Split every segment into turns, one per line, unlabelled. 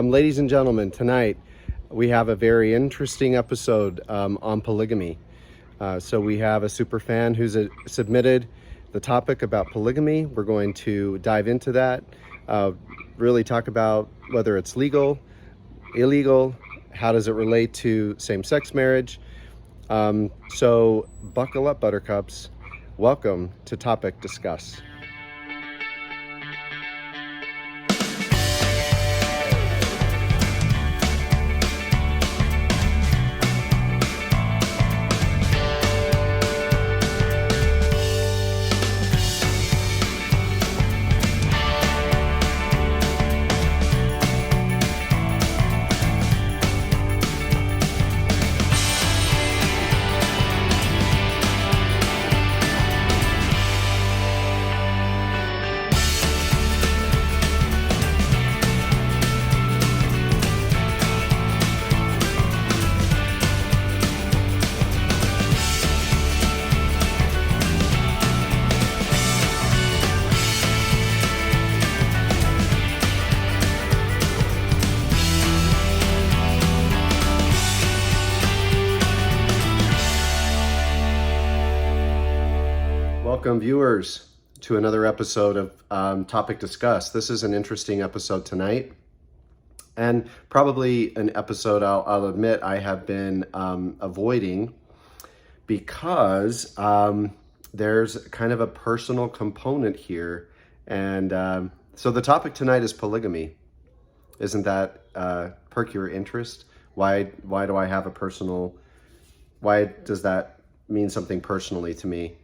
Ladies and gentlemen, tonight we have a very interesting episode on polygamy. So we have a super fan who's submitted the topic about polygamy. We're going to dive into that, really talk about whether it's legal, illegal, how does it relate to same-sex marriage. So buckle up, buttercups. Welcome to Topic Discuss. Welcome, viewers, to another episode of Topic Discuss. This is an interesting episode tonight, and probably an episode I'll admit I have been avoiding because there's kind of a personal component here. And so the topic tonight is polygamy. Isn't that perk your interest? Why do I have a personal, why does that mean something personally to me?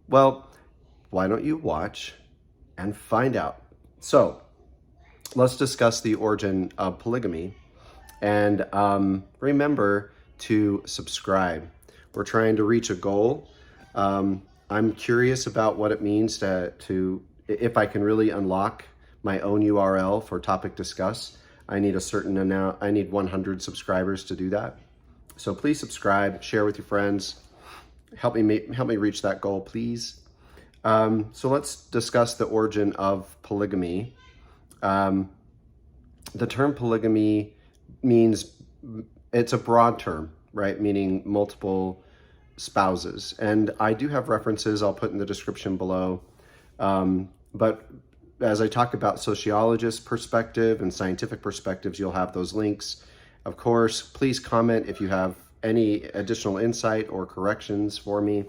Well, why don't you watch and find out? So let's discuss the origin of polygamy, and remember to subscribe. We're trying to reach a goal. I'm curious about what it means to if I can really unlock my own URL for Topic Discuss. I need a certain amount. I need 100 subscribers to do that. So please subscribe, share with your friends. Help me reach that goal, please. So let's discuss the origin of polygamy. The term polygamy means, it's a broad term, right? Meaning multiple spouses. And I do have references I'll put in the description below. But as I talk about sociologist perspective and scientific perspectives, you'll have those links. Of course, please comment if you have any additional insight or corrections for me.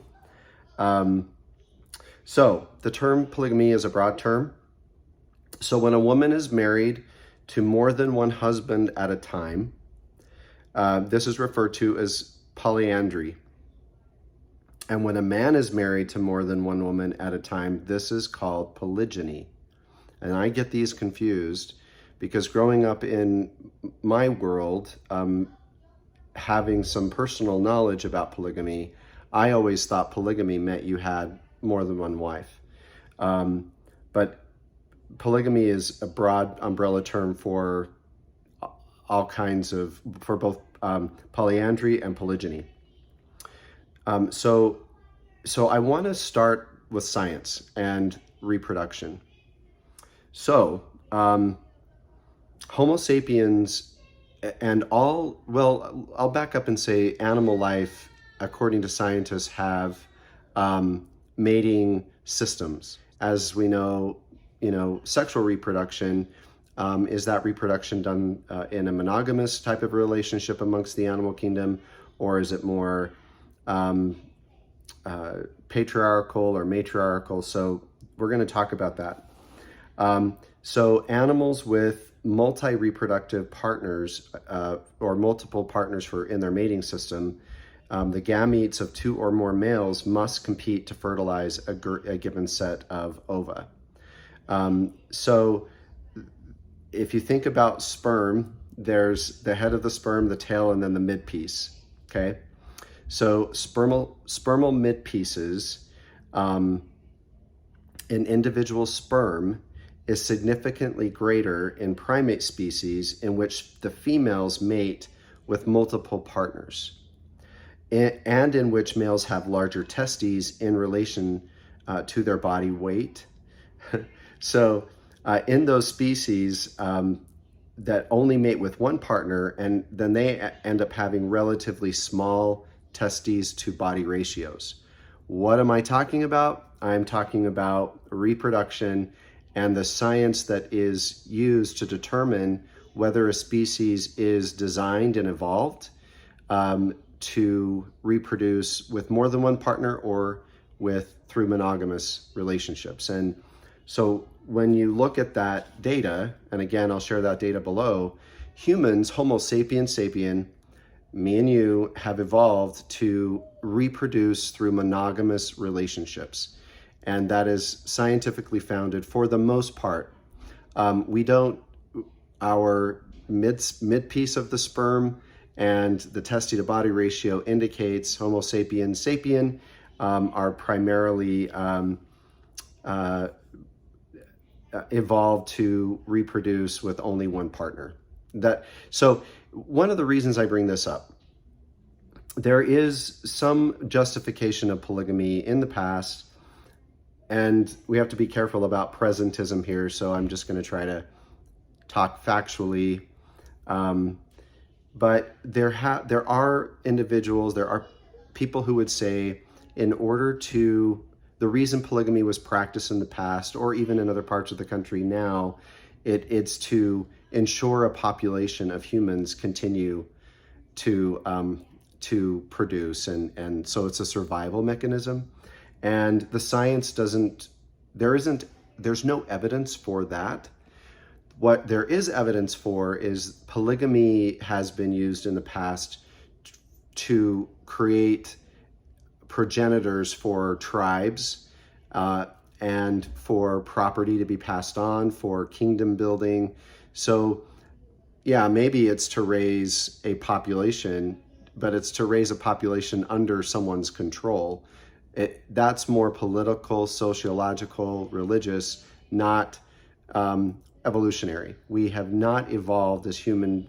So the term polygamy is a broad term. So when a woman is married to more than one husband at a time, this is referred to as polyandry. And when a man is married to more than one woman at a time, this is called polygyny. And I get these confused because growing up in my world, having some personal knowledge about polygamy, I always thought polygamy meant you had more than one wife. But polygamy is a broad umbrella term for all kinds of, for both polyandry and polygyny. So I want to start with science and reproduction. So Homo sapiens and I'll back up and say animal life, according to scientists, have mating systems. As we know, sexual reproduction is that reproduction done in a monogamous type of relationship amongst the animal kingdom, or is it more patriarchal or matriarchal? So we're going to talk about that. So animals with multi-reproductive partners or multiple partners in their mating system, the gametes of two or more males must compete to fertilize a given set of ova. So if you think about sperm, there's the head of the sperm, the tail, and then the mid piece. Okay, so spermal mid pieces in individual sperm is significantly greater in primate species in which the females mate with multiple partners, and in which males have larger testes in relation to their body weight. So in those species, that only mate with one partner, and then they end up having relatively small testes to body ratios. What am I talking about? I'm talking about reproduction and the science that is used to determine whether a species is designed and evolved to reproduce with more than one partner or through monogamous relationships. And so when you look at that data, and again, I'll share that data below, humans, Homo sapiens sapien, me and you, have evolved to reproduce through monogamous relationships. And that is scientifically founded for the most part. Our mid piece of the sperm and the testis to body ratio indicates Homo sapiens sapien are primarily evolved to reproduce with only one partner. So one of the reasons I bring this up, there is some justification of polygamy in the past, and we have to be careful about presentism here, so I'm just going to try to talk factually. But there are individuals, there are people who would say, the reason polygamy was practiced in the past, or even in other parts of the country now, it's to ensure a population of humans continue to produce, and so it's a survival mechanism. And the science there's no evidence for that. What there is evidence for is polygamy has been used in the past to create progenitors for tribes and for property to be passed on, for kingdom building. So yeah, maybe it's to raise a population, but it's to raise a population under someone's control. That's more political, sociological, religious, not evolutionary. We have not evolved as human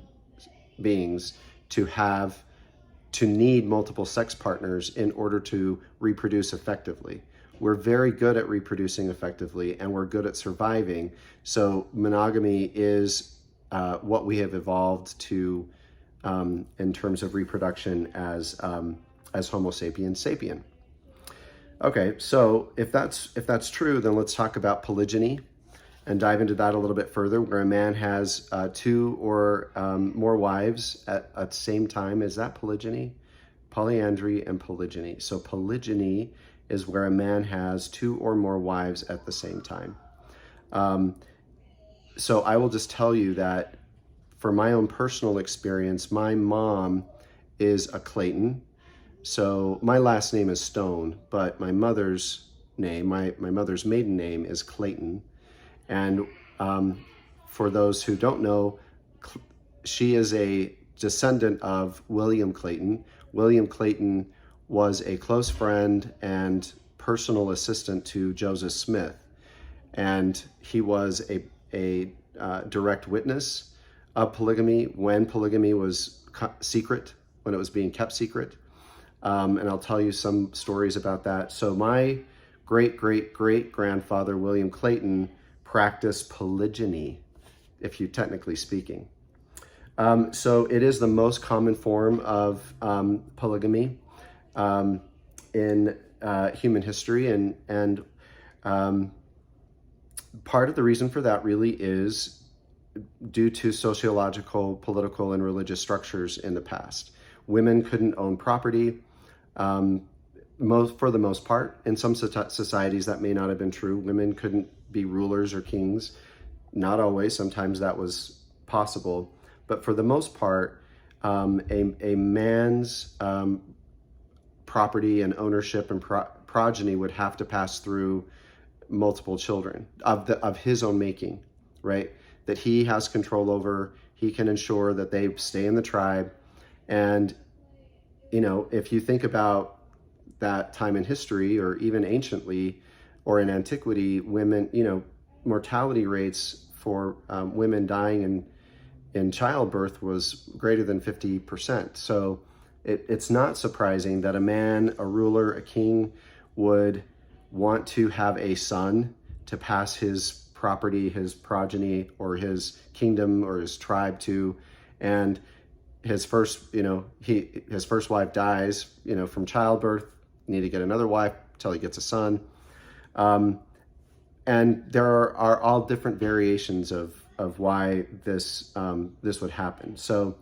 beings to need multiple sex partners in order to reproduce effectively. We're very good at reproducing effectively, and we're good at surviving. So monogamy is what we have evolved to in terms of reproduction as Homo sapiens sapien. Okay, so if that's true, then let's talk about polygyny and dive into that a little bit further, where a man has two or more wives at the same time. Is that polygyny? Polyandry and polygyny. So polygyny is where a man has two or more wives at the same time. So I will just tell you that for my own personal experience, my mom is a Clayton. So my last name is Stone, but my mother's name, my mother's maiden name is Clayton. And for those who don't know, she is a descendant of William Clayton. William Clayton was a close friend and personal assistant to Joseph Smith. And he was a direct witness of polygamy when polygamy was secret, when it was being kept secret. And I'll tell you some stories about that. So my great-great-great-grandfather, William Clayton, practiced polygyny, if you technically speaking. So it is the most common form of polygamy in human history, and part of the reason for that really is due to sociological, political, and religious structures in the past. Women couldn't own property. For the most part, in some societies that may not have been true. Women couldn't be rulers or kings. Not always. Sometimes that was possible. But for the most part, a man's property and ownership and progeny would have to pass through multiple children of his own making, right? That he has control over. He can ensure that they stay in the tribe. And, if you think about that time in history, or even anciently or in antiquity, women, mortality rates for women dying in childbirth was greater than 50%. So it's not surprising that a man, a ruler, a king would want to have a son to pass his property, his progeny, or his kingdom, or his tribe to. And his first wife dies, from childbirth. Need to get another wife until he gets a son. And there are all different variations of why this would happen. So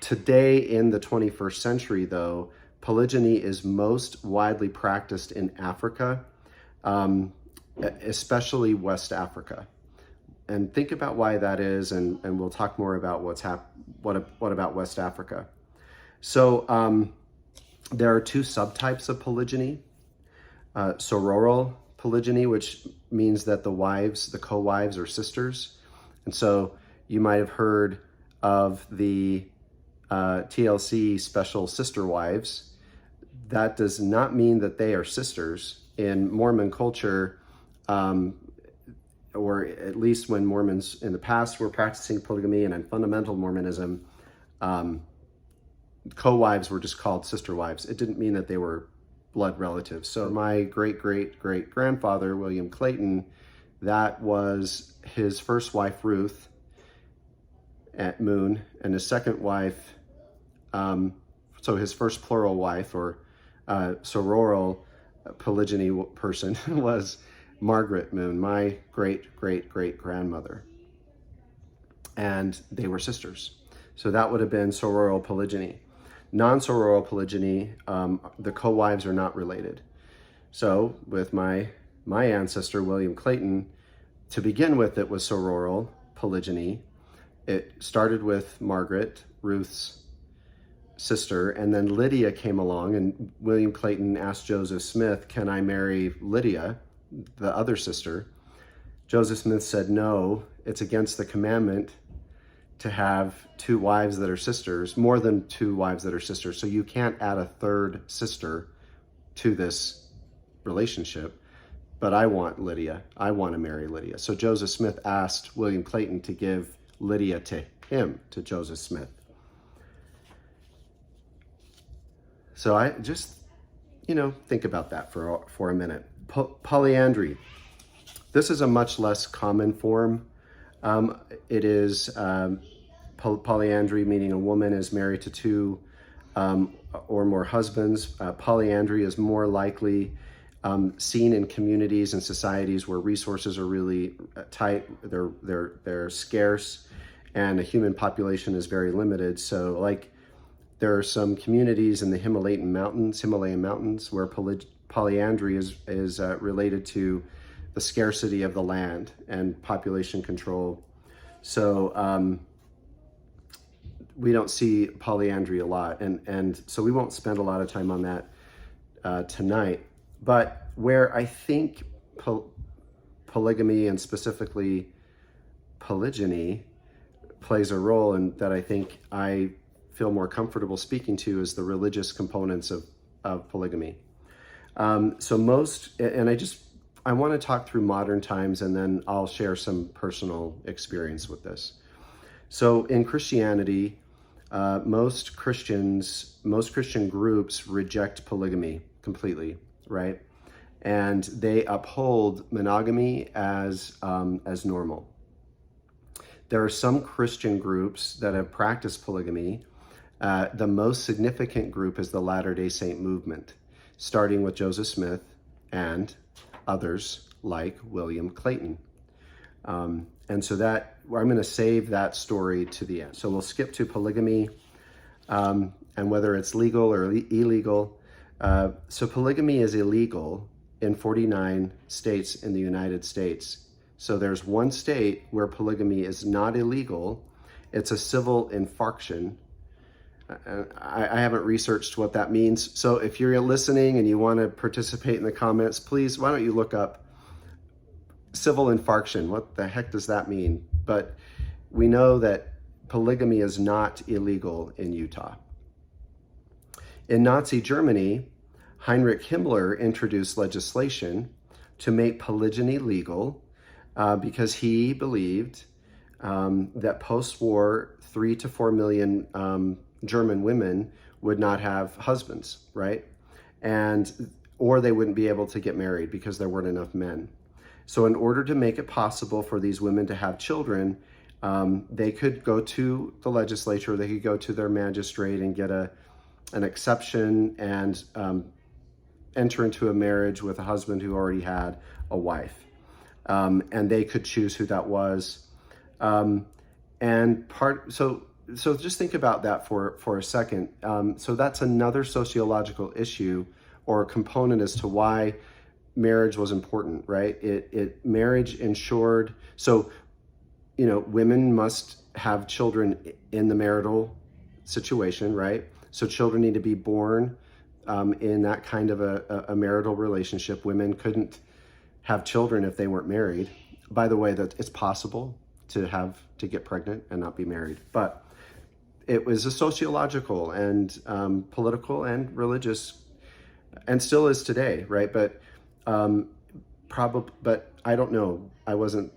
today in the 21st century, though, polygyny is most widely practiced in Africa, especially West Africa. And think about why that is, and we'll talk more about what about West Africa. So there are two subtypes of polygyny. Sororal polygyny, which means that the co-wives are sisters. And so you might have heard of the TLC special sister wives. That does not mean that they are sisters. In Mormon culture, or at least when Mormons in the past were practicing polygamy, and in fundamental Mormonism, co-wives were just called sister wives. It didn't mean that they were blood relatives. So my great-great-great-grandfather, William Clayton, that was his first wife, Ruth, at Moon, and his second wife, so his first plural wife, or sororal polygyny person, was Margaret Moon, my great-great-great-grandmother. And they were sisters. So that would have been sororal polygyny. Non-sororal polygyny, the co-wives are not related. So with my ancestor, William Clayton, to begin with, it was sororal polygyny. It started with Margaret, Ruth's sister, and then Lydia came along, and William Clayton asked Joseph Smith, "Can I marry Lydia, the other sister?" Joseph Smith said, "No, it's against the commandment to have two wives that are sisters, more than two wives that are sisters. So you can't add a third sister to this relationship. But I want Lydia. I want to marry Lydia." So Joseph Smith asked William Clayton to give Lydia to him, to Joseph Smith. So I just, think about that for a minute. Polyandry. This is a much less common form. It is polyandry, meaning a woman is married to two or more husbands. Polyandry is more likely seen in communities and societies where resources are really tight, they're scarce, and the human population is very limited. So, like, there are some communities in the Himalayan mountains, where polyandry is related to the scarcity of the land and population control. So we don't see polyandry a lot, and so we won't spend a lot of time on that tonight. But where I think polygamy, and specifically polygyny, plays a role, and that I think I feel more comfortable speaking to, is the religious components of polygamy. So most, and I want to talk through modern times, and then I'll share some personal experience with this. So in Christianity, most Christian groups reject polygamy completely, right? And they uphold monogamy as normal. There are some Christian groups that have practiced polygamy. The most significant group is the Latter-day Saint movement, starting with Joseph Smith and others like William Clayton. And so that, I'm going to save that story to the end. So we'll skip to polygamy and whether it's legal or illegal. So polygamy is illegal in 49 states in the United States. So there's one state where polygamy is not illegal. It's a civil infraction. I haven't researched what that means. So if you're listening and you want to participate in the comments, please, why don't you look up civil infraction? What the heck does that mean? But we know that polygamy is not illegal in Utah. In Nazi Germany, Heinrich Himmler introduced legislation to make polygyny legal because he believed that post-war 3 to 4 million German women would not have husbands, right? Or they wouldn't be able to get married because there weren't enough men. So in order to make it possible for these women to have children, they could go to the legislature, they could go to their magistrate and get an exception and enter into a marriage with a husband who already had a wife. And they could choose who that was. So just think about that for a second. So that's another sociological issue or component as to why marriage was important, right? Marriage ensured, so, women must have children in the marital situation, right? So children need to be born in that kind of a marital relationship. Women couldn't have children if they weren't married. By the way, that it's possible to get pregnant and not be married, but it was a sociological and political and religious, and still is today, right? But but I don't know. I wasn't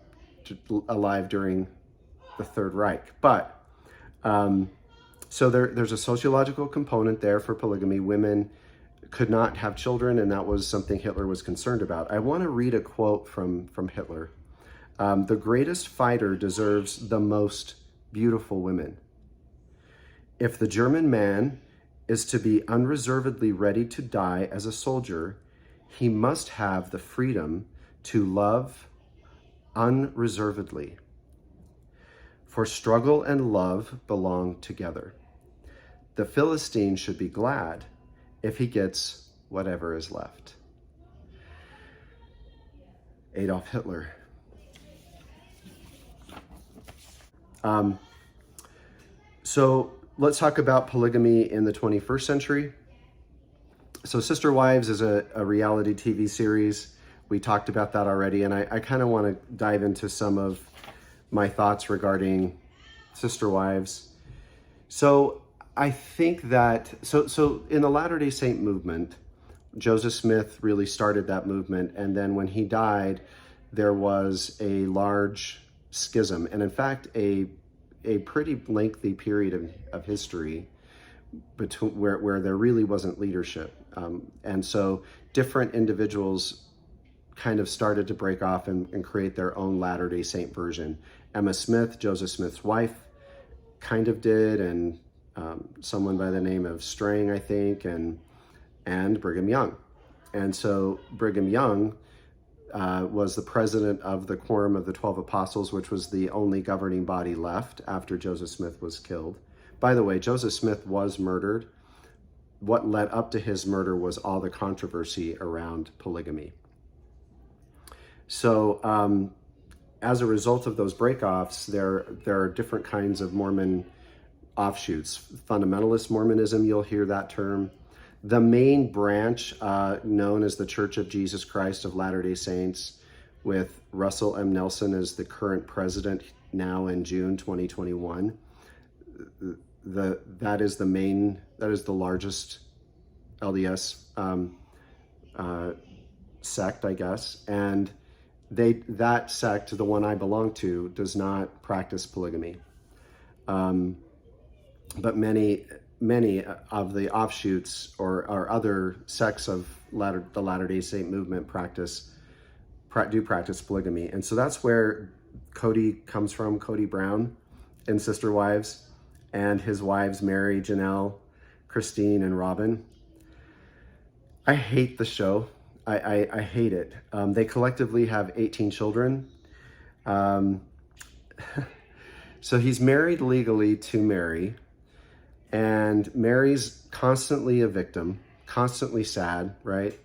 alive during the Third Reich, but so there's a sociological component there for polygamy. Women could not have children, and that was something Hitler was concerned about. I want to read a quote from Hitler. The greatest fighter deserves the most beautiful women. If the German man is to be unreservedly ready to die as a soldier, he must have the freedom to love unreservedly. For struggle and love belong together. The Philistine should be glad if he gets whatever is left. Adolf Hitler. So let's talk about polygamy in the 21st century. So Sister Wives is a reality TV series. We talked about that already, and I kind of want to dive into some of my thoughts regarding Sister Wives. So I think that, so in the Latter-day Saint movement, Joseph Smith really started that movement, and then when he died, there was a large schism, and in fact, a pretty lengthy period of history between where there really wasn't leadership. And so different individuals kind of started to break off and create their own Latter-day Saint version. Emma Smith, Joseph Smith's wife, kind of did, and someone by the name of Strang, I think, and Brigham Young. And so Brigham Young was the president of the Quorum of the 12 Apostles, which was the only governing body left after Joseph Smith was killed. By the way, Joseph Smith was murdered. What led up to his murder was all the controversy around polygamy. So as a result of those breakoffs, there are different kinds of Mormon offshoots. Fundamentalist Mormonism, you'll hear that term. The main branch known as the Church of Jesus Christ of Latter-day Saints, with Russell M. Nelson as the current president now in June 2021. That is the largest LDS sect, I guess, and that sect, the one I belong to, does not practice polygamy, but many of the offshoots or other sects of the Latter-day Saint movement do practice polygamy, and so that's where Cody comes from, Cody Brown in Sister Wives, and his wives Mary, Janelle, Christine, and Robin. I hate the show. I hate it. They collectively have 18 children. So he's married legally to Mary, and Mary's constantly a victim, constantly sad, right?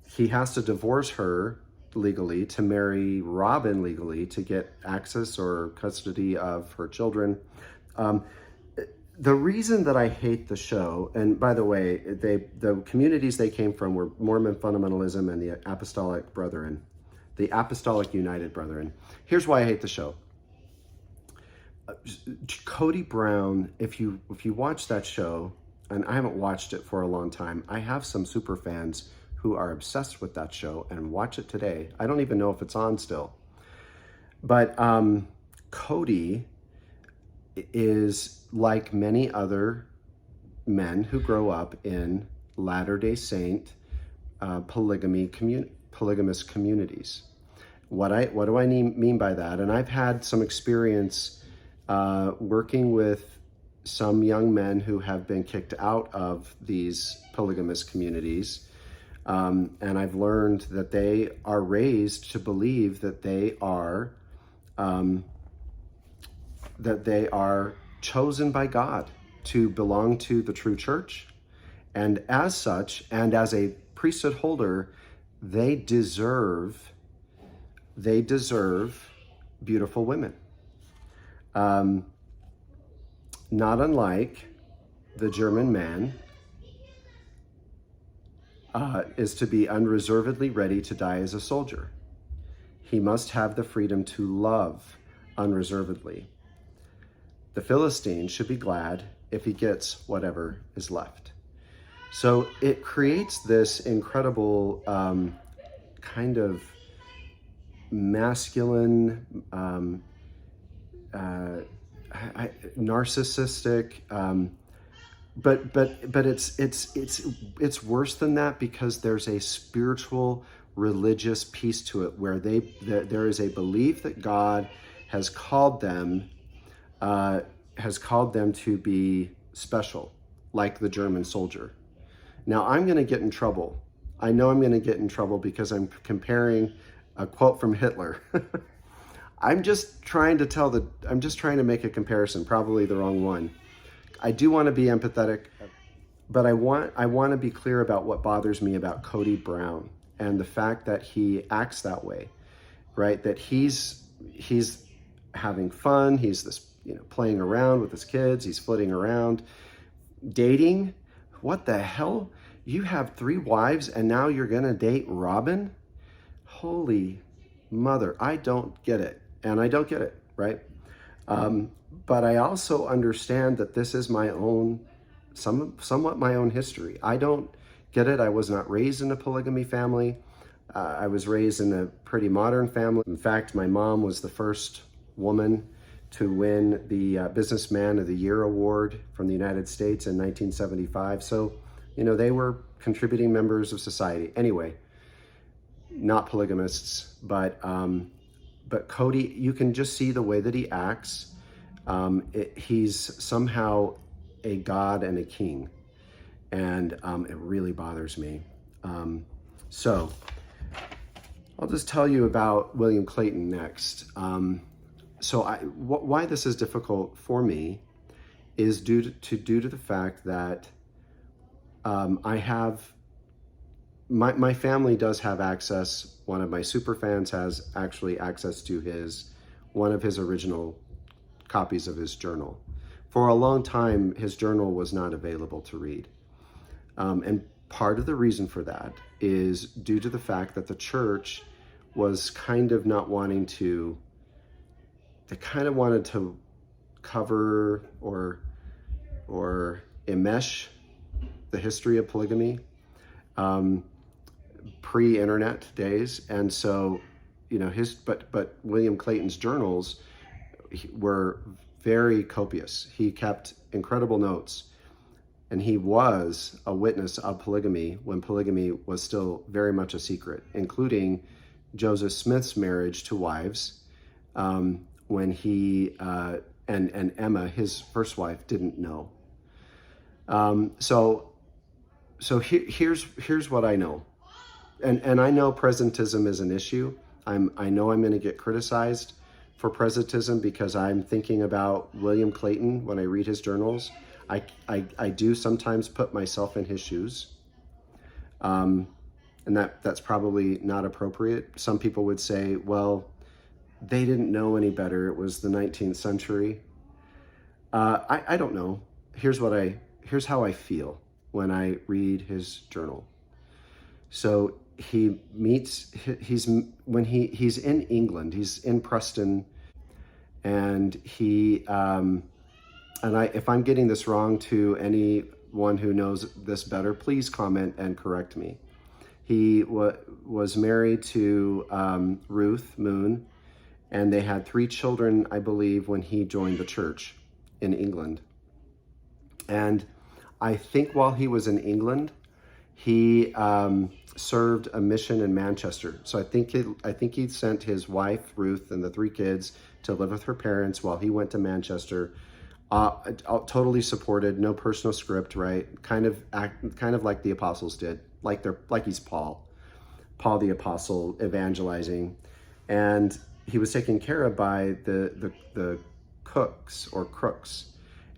He has to divorce her legally to marry Robin legally to get access or custody of her children. The reason that I hate the show, and by the way, the communities they came from were Mormon fundamentalism and the Apostolic Brethren, the Apostolic United Brethren. Here's why I hate the show. Cody Brown, if you watch that show, and I haven't watched it for a long time, I have some super fans who are obsessed with that show and watch it today. I don't even know if it's on still. But Cody is like many other men who grow up in Latter-day Saint polygamy polygamous communities. What do I mean by that? And I've had some experience working with some young men who have been kicked out of these polygamous communities. And I've learned that they are raised to believe that they are chosen by God to belong to the true church. And as such, and as a priesthood holder, they deserve beautiful women. Not unlike the German man is to be unreservedly ready to die as a soldier. He must have the freedom to love unreservedly. The Philistine should be glad if he gets whatever is left. So it creates this incredible kind of masculine, narcissistic, but it's worse than that, because there's a spiritual, religious piece to it where there is a belief that God has called them to be special, like the German soldier. Now, I'm going to get in trouble. I know I'm going to get in trouble because I'm comparing a quote from Hitler. I'm just trying to make a comparison, probably the wrong one. I do want to be empathetic, but I want to be clear about what bothers me about Cody Brown and the fact that he acts that way, right? That he's having fun. He's this, playing around with his kids. He's flitting around, dating. What the hell? You have 3 wives and now you're going to date Robin? Holy mother. I don't get it. And I don't get it, right? But I also understand that this is my own, somewhat my own history. I don't get it. I was not raised in a polygamy family. I was raised in a pretty modern family. In fact, my mom was the first woman to win the Businessman of the Year award from the United States in 1975. So, they were contributing members of society. Anyway, not polygamists, but Cody, you can just see the way that he acts. He's somehow a god and a king, and it really bothers me. So I'll just tell you about William Clayton next. Why this is difficult for me is due to the fact that I have my family does have access. One of my super fans has actually access to one of his original copies of his journal. For a long time, his journal was not available to read. And part of the reason for that is due to the fact that the church was kind of not wanting to, they kind of wanted to cover or enmesh the history of polygamy, pre-internet days. And so, but William Clayton's journals were very copious. He kept incredible notes, and he was a witness of polygamy when polygamy was still very much a secret, including Joseph Smith's marriage to wives, when he and Emma, his first wife, didn't know. So here's what I know, and I know presentism is an issue. I know I'm going to get criticized for presentism because I'm thinking about William Clayton when I read his journals. I do sometimes put myself in his shoes, and that's probably not appropriate. Some people would say, well, they didn't know any better. It was the 19th century. I don't know. Here's how I feel when I read his journal. So he's in England, he's in Preston, and if I'm getting this wrong, to anyone who knows this better, please comment and correct me. He was married to Ruth Moon, and they had 3 children, I believe, when he joined the church in England. And I think while he was in England, He served a mission in Manchester. So I think he sent his wife Ruth and the 3 kids to live with her parents while he went to Manchester. Totally supported, no personal script, right? Kind of like the apostles did, like he's Paul the apostle evangelizing, and he was taken care of by the cooks or crooks.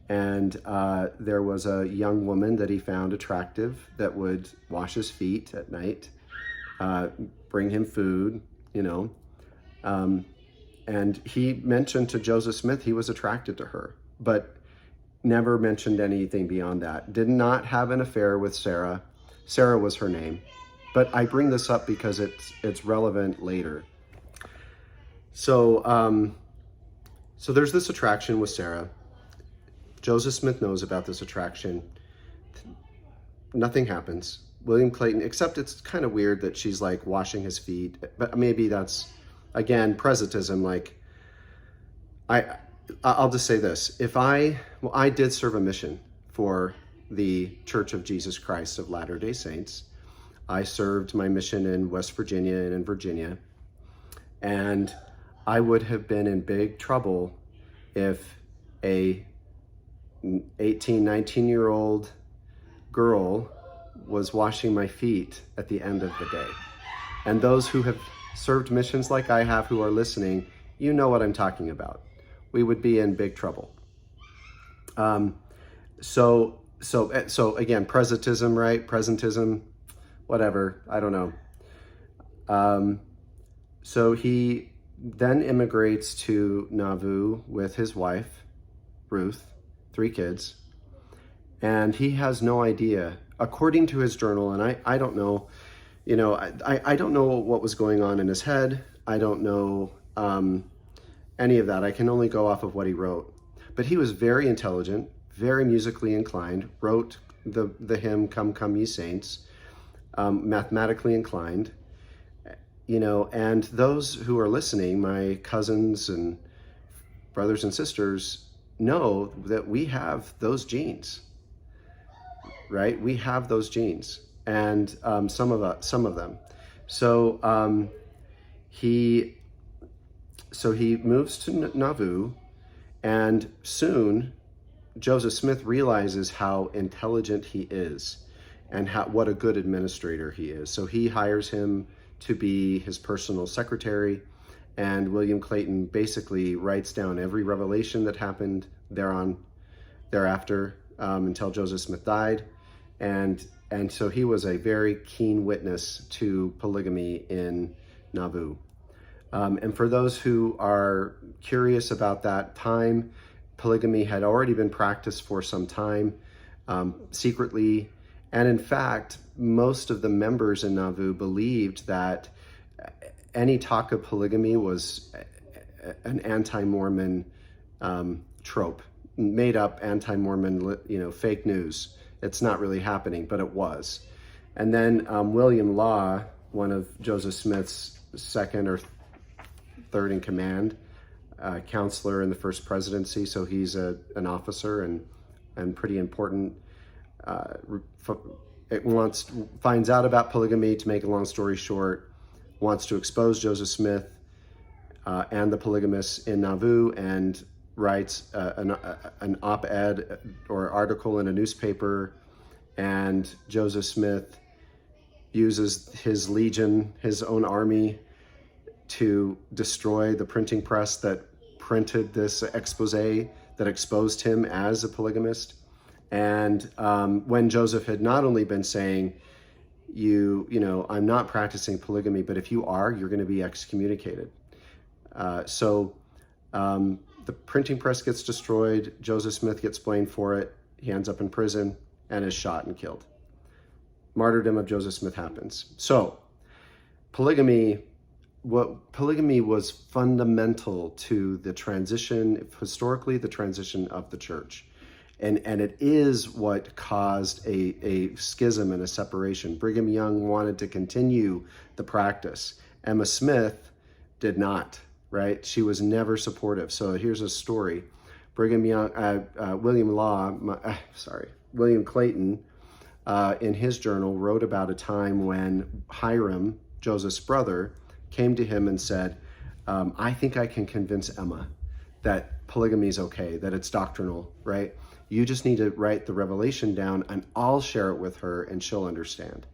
And there was a young woman that he found attractive that would wash his feet at night, bring him food, and he mentioned to Joseph Smith he was attracted to her, but never mentioned anything beyond that. Did not have an affair with Sarah. Sarah was her name. But I bring this up because it's relevant later. So so there's this attraction with Sarah. Joseph Smith knows about this attraction. Nothing happens. William Clayton, except it's kind of weird that she's like washing his feet. But maybe that's, again, presentism. Like, I'll just say this. I did serve a mission for the Church of Jesus Christ of Latter-day Saints. I served my mission in West Virginia and in Virginia. And I would have been in big trouble if a 18, 19-year-old girl was washing my feet at the end of the day. And those who have served missions like I have who are listening, you know what I'm talking about. We would be in big trouble. So again, presentism, right? Presentism, whatever, I don't know. So he then immigrates to Nauvoo with his wife, Ruth, 3 kids, and he has no idea, according to his journal, and I don't know, I don't know what was going on in his head. I don't know any of that. I can only go off of what he wrote. But he was very intelligent, very musically inclined, wrote the hymn, Come, Come Ye Saints, mathematically inclined, and those who are listening, my cousins and brothers and sisters, know that we have those genes, right? We have those genes, and some of them. So he moves to Nauvoo, and soon Joseph Smith realizes how intelligent he is and what a good administrator he is. So he hires him to be his personal secretary, and William Clayton basically writes down every revelation that happened thereafter until Joseph Smith died. And so he was a very keen witness to polygamy in Nauvoo. And for those who are curious about that time, polygamy had already been practiced for some time, secretly. And in fact, most of the members in Nauvoo believed that any talk of polygamy was an anti-Mormon trope, made up anti-Mormon, fake news. It's not really happening, but it was. And then William Law, one of Joseph Smith's second or third in command, counselor in the first presidency, so he's an officer and pretty important. Finds out about polygamy. To make a long story short, wants to expose Joseph Smith and the polygamists in Nauvoo, and writes an op-ed or article in a newspaper. And Joseph Smith uses his legion, his own army, to destroy the printing press that printed this expose that exposed him as a polygamist. And when Joseph had not only been saying, I'm not practicing polygamy, but if you are, you're going to be excommunicated. So the printing press gets destroyed. Joseph Smith gets blamed for it. He ends up in prison and is shot and killed. Martyrdom of Joseph Smith happens. So polygamy was fundamental to the transition, historically, the transition of the church. And it is what caused a schism and a separation. Brigham Young wanted to continue the practice. Emma Smith did not, right? She was never supportive. So here's a story. William Clayton in his journal, wrote about a time when Hiram, Joseph's brother, came to him and said, I think I can convince Emma that polygamy is okay, that it's doctrinal, right? You just need to write the revelation down and I'll share it with her and she'll understand.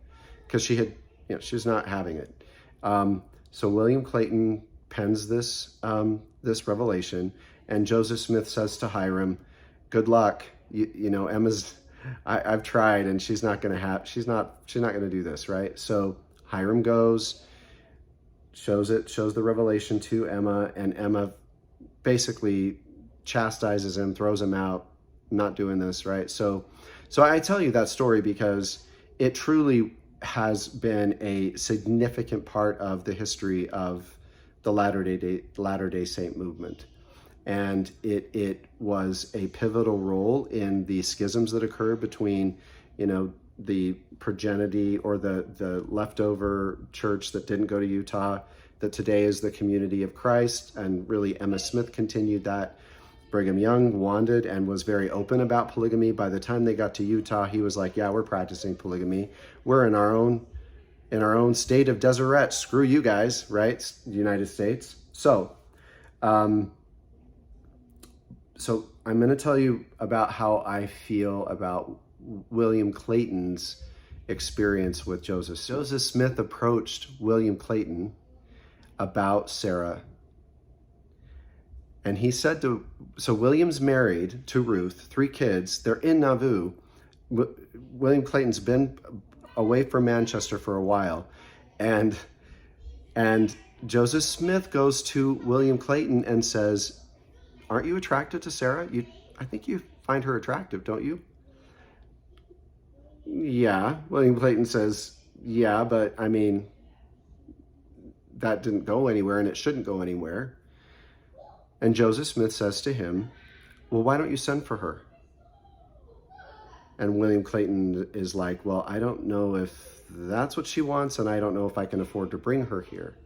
Because she had, she was not having it. So William Clayton pens this, this revelation, and Joseph Smith says to Hiram, good luck. Emma's, I've tried and she's not going to do this, right? So Hiram goes, shows the revelation to Emma, and Emma basically chastises him, throws him out, not doing this, right? So I tell you that story because it truly has been a significant part of the history of the Latter-day Saint movement. And it was a pivotal role in the schisms that occurred between, the progeny or the leftover church that didn't go to Utah, that today is the Community of Christ. And really Emma Smith continued that. Brigham Young wanted and was very open about polygamy. By the time they got to Utah, he was like, yeah, we're practicing polygamy. We're in our own state of Deseret. Screw you guys, right? United States. So I'm going to tell you about how I feel about William Clayton's experience with Joseph. Joseph Smith approached William Clayton about Sarah. And he said so William's married to Ruth, 3 kids. They're in Nauvoo. William Clayton's been away from Manchester for a while. And Joseph Smith goes to William Clayton and says, aren't you attracted to Sarah? I think you find her attractive, don't you? Yeah. William Clayton says, yeah, but I mean, that didn't go anywhere and it shouldn't go anywhere. And Joseph Smith says to him, well, why don't you send for her? And William Clayton is like, well, I don't know if that's what she wants, and I don't know if I can afford to bring her here.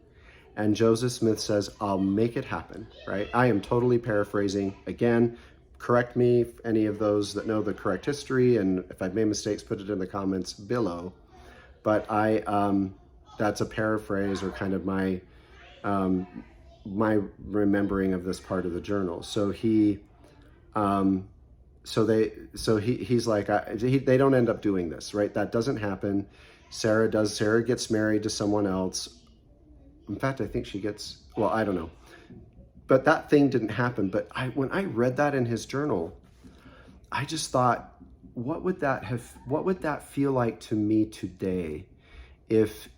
And Joseph Smith says, I'll make it happen, right? I am totally paraphrasing. Again, correct me, any of those that know the correct history, and if I've made mistakes, put it in the comments below. But that's a paraphrase or kind of my remembering of this part of the journal. So he's like, they don't end up doing this, right? That doesn't happen. Sarah gets married to someone else. In fact, I think she gets, well, I don't know. But that thing didn't happen. But when I read that in his journal, I just thought, what would that feel like to me today if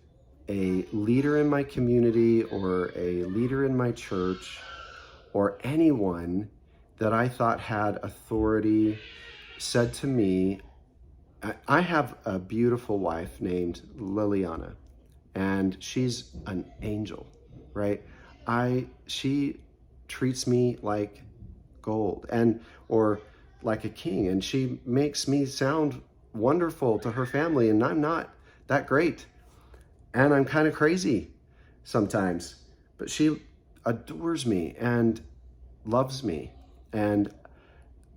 a leader in my community or a leader in my church or anyone that I thought had authority said to me, I have a beautiful wife named Liliana, and she's an angel, right? She treats me like gold or like a king, and she makes me sound wonderful to her family, and I'm not that great. And I'm kind of crazy sometimes, but she adores me and loves me. And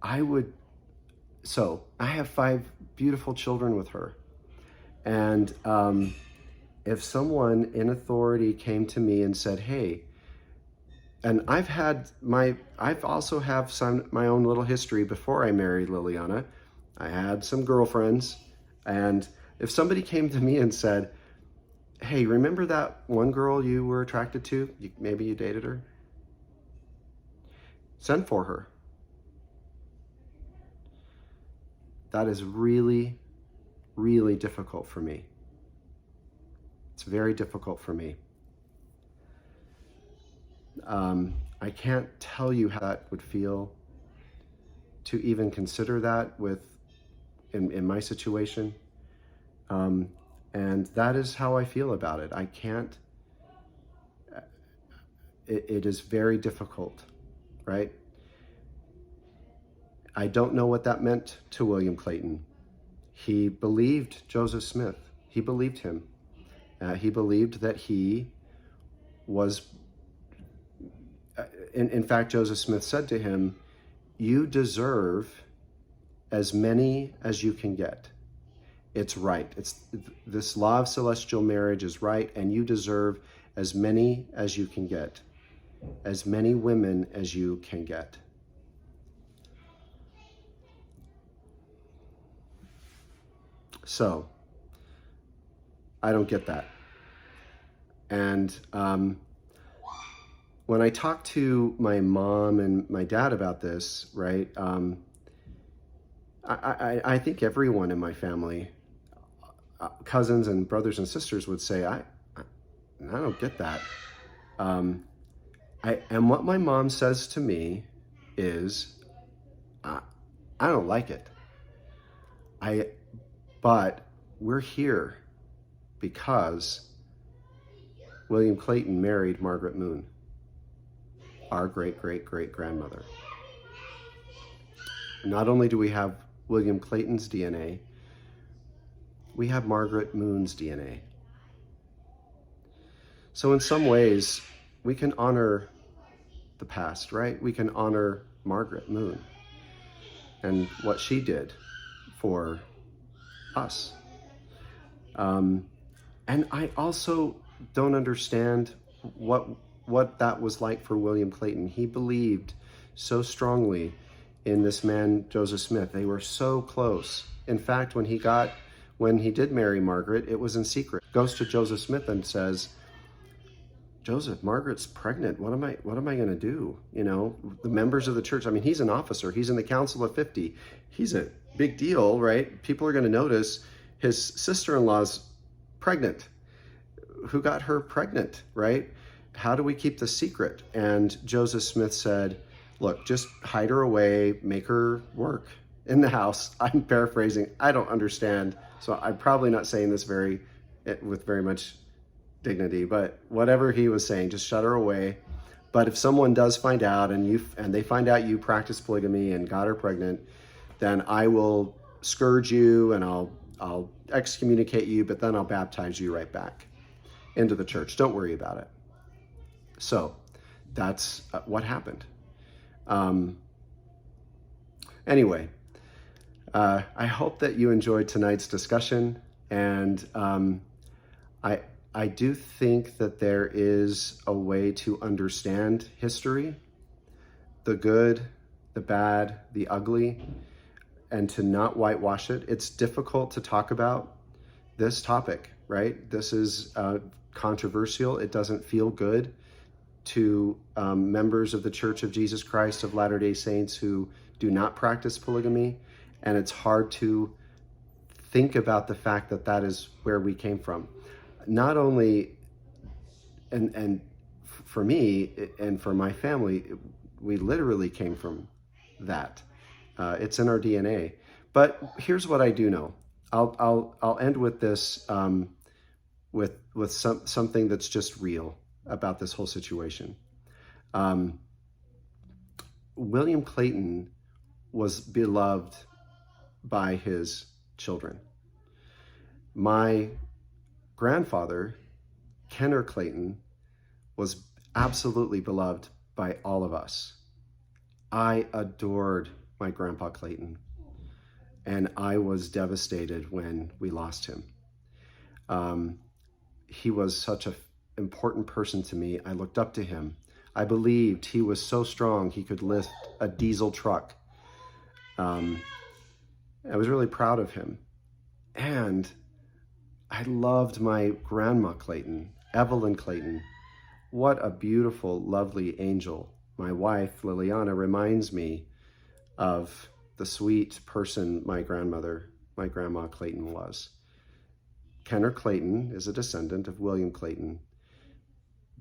I have 5 beautiful children with her. And if someone in authority came to me and said, hey, and I've also have my own little history before I married Liliana. I had some girlfriends, and if somebody came to me and said, hey, remember that one girl you were attracted to? Maybe you dated her? Send for her. That is really, really difficult for me. It's very difficult for me. I can't tell you how that would feel to even consider that in my situation. And that is how I feel about it. I can't, it is very difficult, right? I don't know what that meant to William Clayton. He believed Joseph Smith. He believed him. He believed that he was, in fact, Joseph Smith said to him, you deserve as many as you can get. It's right. This law of celestial marriage is right, and you deserve as many as you can get, as many women as you can get. So, I don't get that. And when I talk to my mom and my dad about this, right, I think everyone in my family, cousins and brothers and sisters, would say, I don't get that. And what my mom says to me is, I don't like it. But we're here because William Clayton married Margaret Moon, our great-great-great-grandmother. Not only do we have William Clayton's DNA, we have Margaret Moon's DNA. So in some ways, we can honor the past, right? We can honor Margaret Moon and what she did for us. And I also don't understand what that was like for William Clayton. He believed so strongly in this man, Joseph Smith. They were so close. In fact, when he did marry Margaret, it was in secret. Goes to Joseph Smith and says, Joseph, Margaret's pregnant. What am I going to do? You know, the members of the church, I mean, he's an officer. He's in the Council of 50. He's a big deal, right? People are going to notice his sister-in-law's pregnant. Who got her pregnant, right? How do we keep the secret? And Joseph Smith said, look, just hide her away, make her work in the house. I'm paraphrasing. I don't understand. So I'm probably not saying this with very much dignity, but whatever he was saying, just shut her away. But if someone does find out and they find out you practice polygamy and got her pregnant, then I will scourge you and I'll excommunicate you, but then I'll baptize you right back into the church. Don't worry about it. So that's what happened. Anyway, I hope that you enjoyed tonight's discussion, and I do think that there is a way to understand history, the good, the bad, the ugly, and to not whitewash it. It's difficult to talk about this topic, right? This is controversial. It doesn't feel good to members of the Church of Jesus Christ of Latter-day Saints who do not practice polygamy. And it's hard to think about the fact that that is where we came from. Not only, and for me and for my family, we literally came from that. It's in our DNA. But here's what I do know. I'll end with this, with something that's just real about this whole situation. William Clayton was beloved by his children. My grandfather, Kenner Clayton, was absolutely beloved by all of us. I adored my grandpa Clayton, and I was devastated when we lost him. He was such an important person to me. I looked up to him. I believed he was so strong he could lift a diesel truck. I was really proud of him. And I loved my grandma Clayton, Evelyn Clayton. What a beautiful, lovely angel. My wife, Liliana, reminds me of the sweet person my grandma Clayton was. Kenner Clayton is a descendant of William Clayton.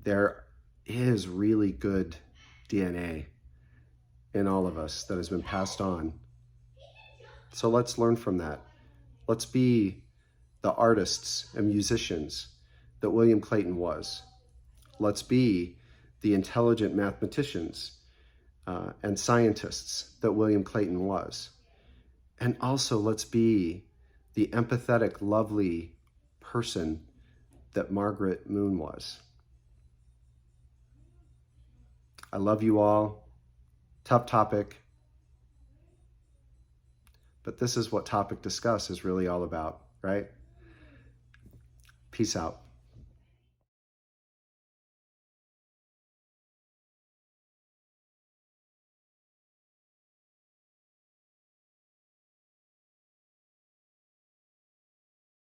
There is really good DNA in all of us that has been passed on. So let's learn from that. Let's be the artists and musicians that William Clayton was. Let's be the intelligent mathematicians and scientists that William Clayton was. And also let's be the empathetic, lovely person that Margaret Moon was. I love you all. Tough topic. But this is what Topic Discuss is really all about. right? Peace out.